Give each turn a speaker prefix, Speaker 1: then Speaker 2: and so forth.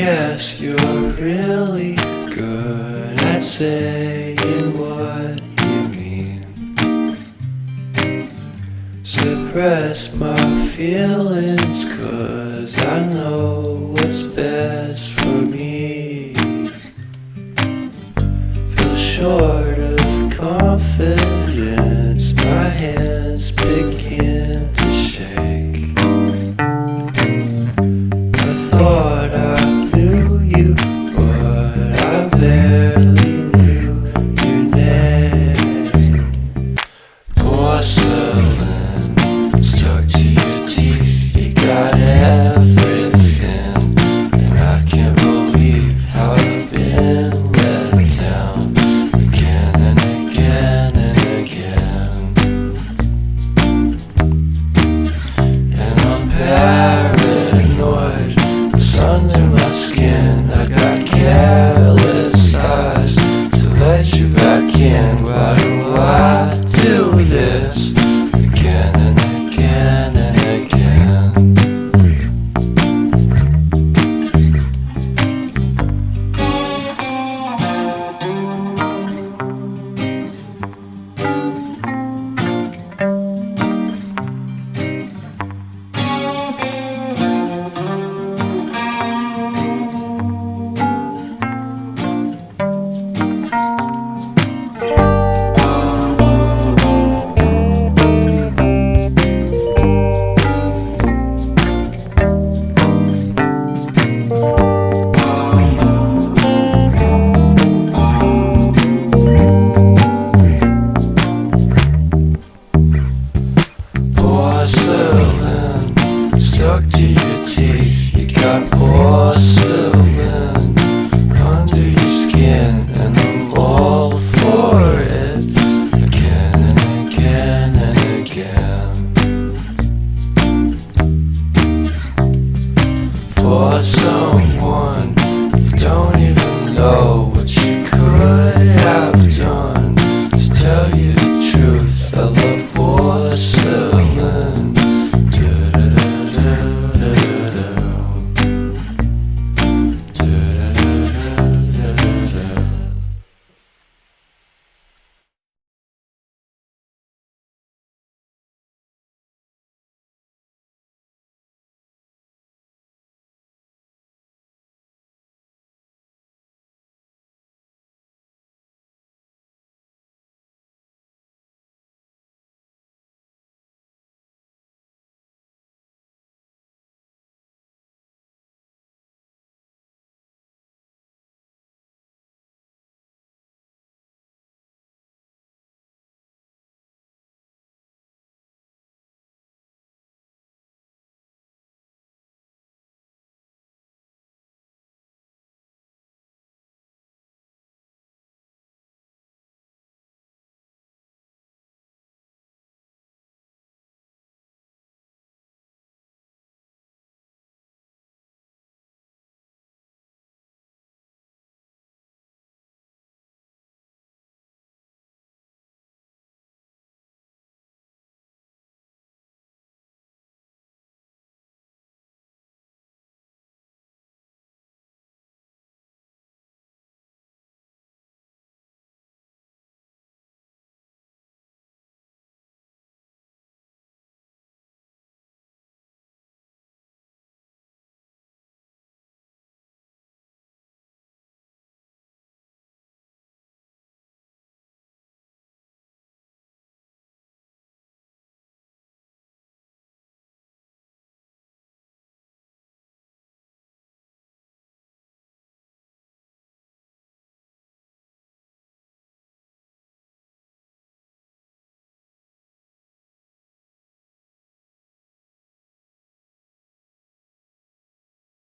Speaker 1: guess you're really good at saying what you mean. Suppress my feelings, 'cause I know what's best for me. Feel short of confidence, my hands begin to shake. I thought I knew you, but I barely knew your name. Porcelain stuck to your teeth, you got everything, and I can't believe how I've been let down again and again and again. And I'm paranoid, what's under my skin.